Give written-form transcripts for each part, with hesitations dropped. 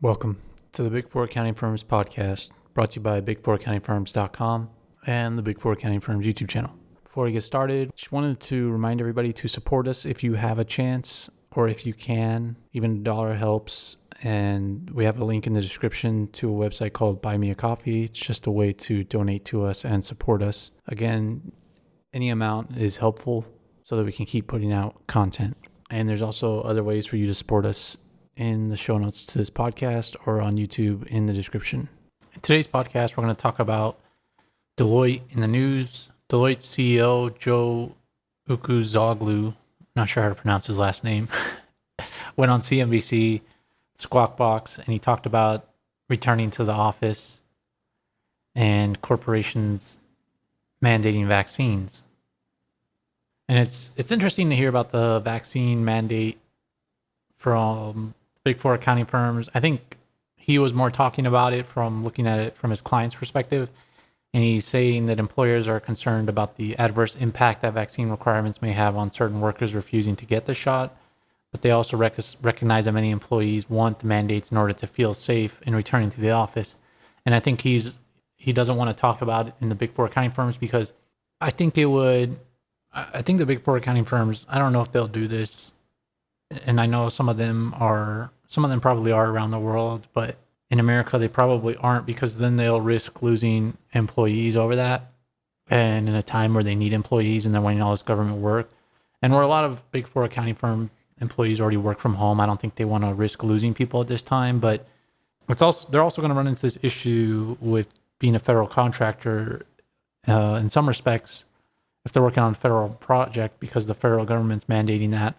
Welcome to the Big Four Accounting Firms podcast, brought to you by big4accountingfirms.com and the Big Four Accounting Firms YouTube channel. Before we get started, just wanted to remind everybody to support us if you have a chance or if you can. Even $1 helps, and we have a link in the description to a website called Buy Me a Coffee. It's just a way to donate to us and support us. Again, any amount is helpful so that we can keep putting out content. And there's also other ways for you to support us in the show notes to this podcast or on YouTube in the description. In today's podcast, we're going to talk about Deloitte in the news. Deloitte CEO Joe Ukuzoglu, not sure how to pronounce his last name, went on cnbc, Squawk Box, and he talked about returning to the office and corporations mandating vaccines. And it's interesting to hear about the vaccine mandate from Big Four accounting firms. I think he was more talking about it from looking at it from his client's perspective. And he's saying that employers are concerned about the adverse impact that vaccine requirements may have on certain workers refusing to get the shot. But they also recognize that many employees want the mandates in order to feel safe in returning to the office. And I think he doesn't want to talk about it in the Big Four accounting firms because I think the Big Four accounting firms, I don't know if they'll do this. And I know some of them probably are around the world, but in America, they probably aren't, because then they'll risk losing employees over that. And in a time where they need employees and they're winning all this government work, and where a lot of Big Four accounting firm employees already work from home, I don't think they want to risk losing people at this time. But they're also going to run into this issue with being a federal contractor in some respects if they're working on a federal project, because the federal government's mandating that.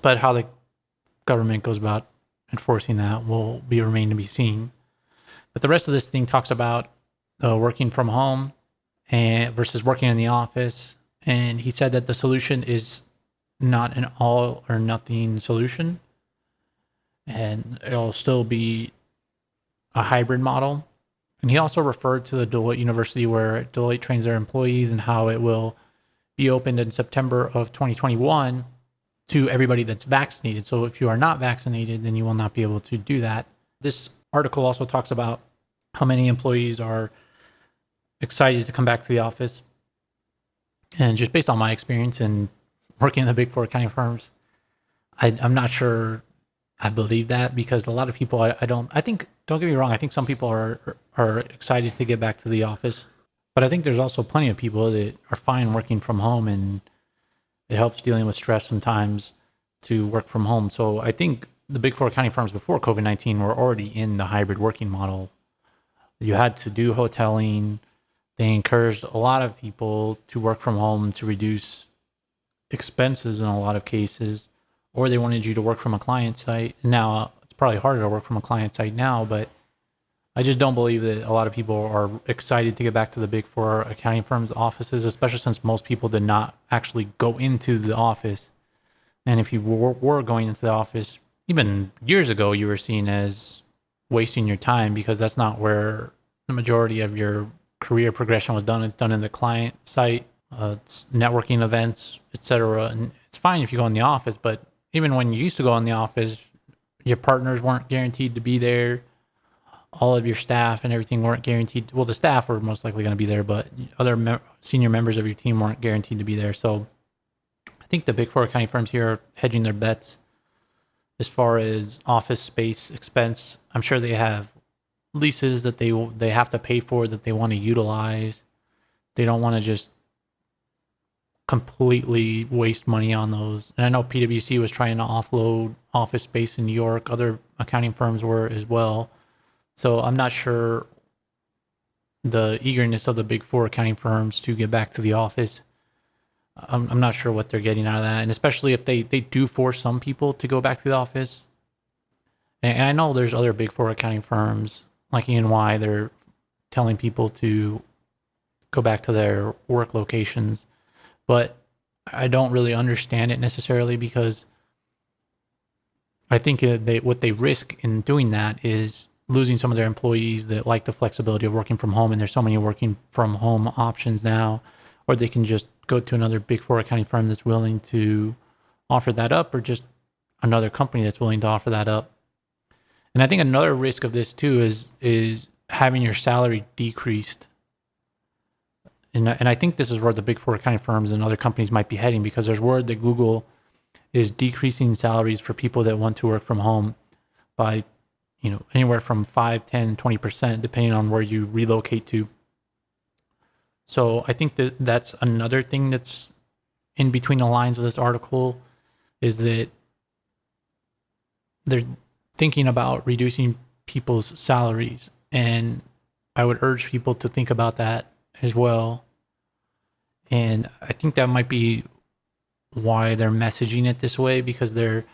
But how the government goes about enforcing that will remain to be seen. But the rest of this thing talks about working from home and versus working in the office. And he said that the solution is not an all or nothing solution, and it'll still be a hybrid model. And he also referred to the Deloitte University, where Deloitte trains their employees, and how it will be opened in September of 2021 to everybody that's vaccinated. So if you are not vaccinated, then you will not be able to do that. This article also talks about how many employees are excited to come back to the office. And just based on my experience and working in the Big Four accounting firms, I'm not sure I believe that, because a lot of people, don't get me wrong, I think some people are excited to get back to the office. But I think there's also plenty of people that are fine working from home, and it helps dealing with stress sometimes to work from home. So I think the Big Four accounting firms before COVID-19 were already in the hybrid working model. You had to do hoteling. They encouraged a lot of people to work from home to reduce expenses in a lot of cases, or they wanted you to work from a client site. Now, it's probably harder to work from a client site now, but I just don't believe that a lot of people are excited to get back to the Big Four accounting firms' offices, especially since most people did not actually go into the office. And if you were going into the office, even years ago, you were seen as wasting your time, because that's not where the majority of your career progression was done. It's done in the client site, it's networking events, etc. And it's fine if you go in the office, but even when you used to go in the office, your partners weren't guaranteed to be there. All of your staff and everything weren't guaranteed. Well, the staff were most likely going to be there, but other senior members of your team weren't guaranteed to be there. So I think the Big Four accounting firms here are hedging their bets as far as office space expense. I'm sure they have leases that they have to pay for, that they want to utilize. They don't want to just completely waste money on those. And I know PwC was trying to offload office space in New York. Other accounting firms were as well. So I'm not sure the eagerness of the Big Four accounting firms to get back to the office. I'm not sure what they're getting out of that. And especially if they do force some people to go back to the office. And I know there's other Big Four accounting firms like E&Y, they're telling people to go back to their work locations. But I don't really understand it necessarily, because I think what they risk in doing that is losing some of their employees that like the flexibility of working from home. And there's so many working from home options now, or they can just go to another Big Four accounting firm that's willing to offer that up, or just another company that's willing to offer that up. And I think another risk of this too is having your salary decreased. And I think this is where the big four accounting firms and other companies might be heading, because there's word that Google is decreasing salaries for people that want to work from home by, anywhere from 5, 10, 20%, depending on where you relocate to. So I think that that's another thing that's in between the lines of this article, is that they're thinking about reducing people's salaries. And I would urge people to think about that as well. And I think that might be why they're messaging it this way, because they're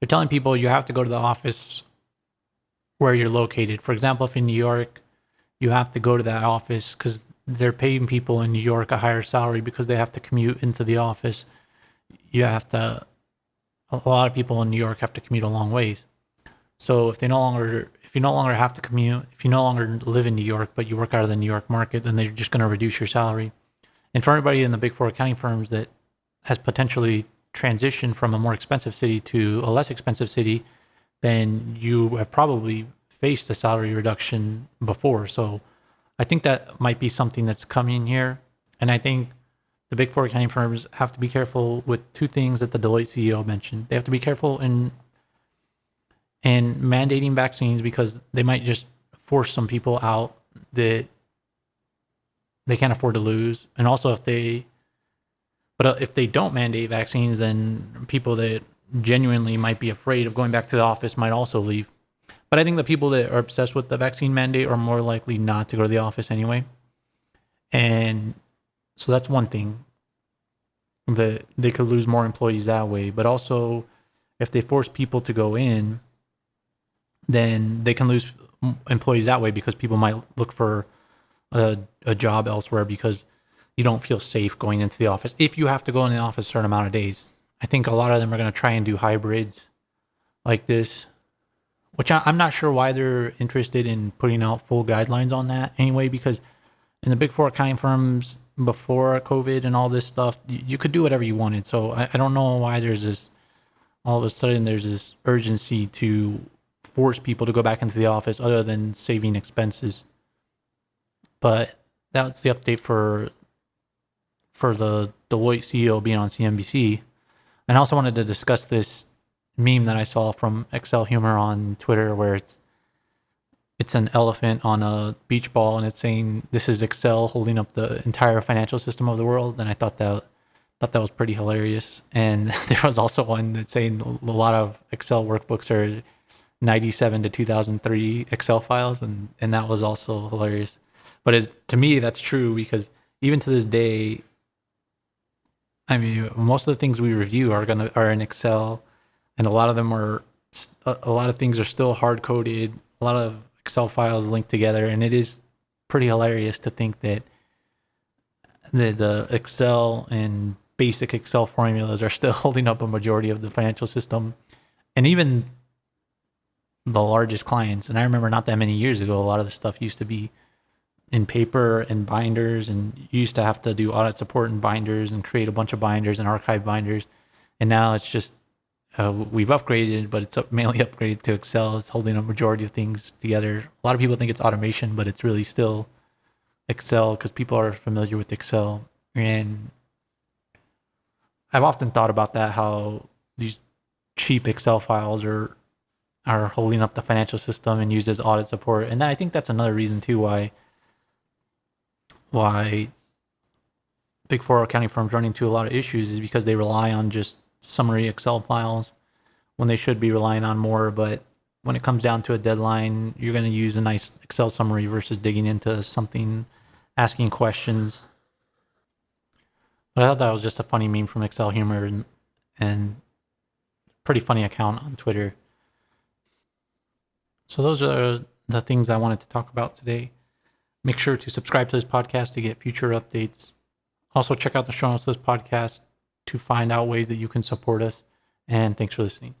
telling people you have to go to the office where you're located. For example, if in New York, you have to go to that office because they're paying people in New York a higher salary because they have to commute into the office. A lot of people in New York have to commute a long ways. So if you no longer have to commute, if you no longer live in New York, but you work out of the New York market, then they're just going to reduce your salary. And for everybody in the big four accounting firms that has potentially transitioned from a more expensive city to a less expensive city, then you have probably faced a salary reduction before. So I think that might be something that's coming here. And I think the big four accounting firms have to be careful with two things that the Deloitte CEO mentioned. They have to be careful in mandating vaccines, because they might just force some people out that they can't afford to lose. And also if they don't mandate vaccines, then people that genuinely might be afraid of going back to the office might also leave. But I think the people that are obsessed with the vaccine mandate are more likely not to go to the office anyway. And so that's one thing, that they could lose more employees that way. But also, if they force people to go in, then they can lose employees that way, because people might look for a job elsewhere because you don't feel safe going into the office. If you have to go in the office a certain amount of days, I think a lot of them are going to try and do hybrids like this, which I'm not sure why they're interested in putting out full guidelines on that anyway, because in the big four accounting firms before COVID and all this stuff, you could do whatever you wanted. So I don't know why all of a sudden there's this urgency to force people to go back into the office other than saving expenses. But that's the update for the Deloitte CEO being on CNBC. And I also wanted to discuss this meme that I saw from Excel Humor on Twitter, where it's an elephant on a beach ball, and it's saying this is Excel holding up the entire financial system of the world. And I thought that was pretty hilarious. And there was also one that's saying a lot of Excel workbooks are 97 to 2003 Excel files, and that was also hilarious. But to me, that's true, because even to this day, I mean, most of the things we review are in Excel, and a lot of things are still hard coded. A lot of Excel files linked together, and it is pretty hilarious to think that the Excel and basic Excel formulas are still holding up a majority of the financial system, and even the largest clients. And I remember not that many years ago, a lot of the stuff used to be in paper and binders, and you used to have to do audit support and binders and create a bunch of binders and archive binders. And now it's just, we've upgraded, but it's mainly upgraded to Excel. It's holding a majority of things together. A lot of people think it's automation, but it's really still Excel, because people are familiar with Excel. And I've often thought about that, how these cheap Excel files are holding up the financial system and used as audit support. And then I think that's another reason too why big four accounting firms run into a lot of issues, is because they rely on just summary Excel files when they should be relying on more. But when it comes down to a deadline, you're going to use a nice Excel summary versus digging into something, asking questions. But I thought that was just a funny meme from Excel Humor, and pretty funny account on Twitter. So those are the things I wanted to talk about today. Make sure to subscribe to this podcast to get future updates. Also, check out the show notes of this podcast to find out ways that you can support us. And thanks for listening.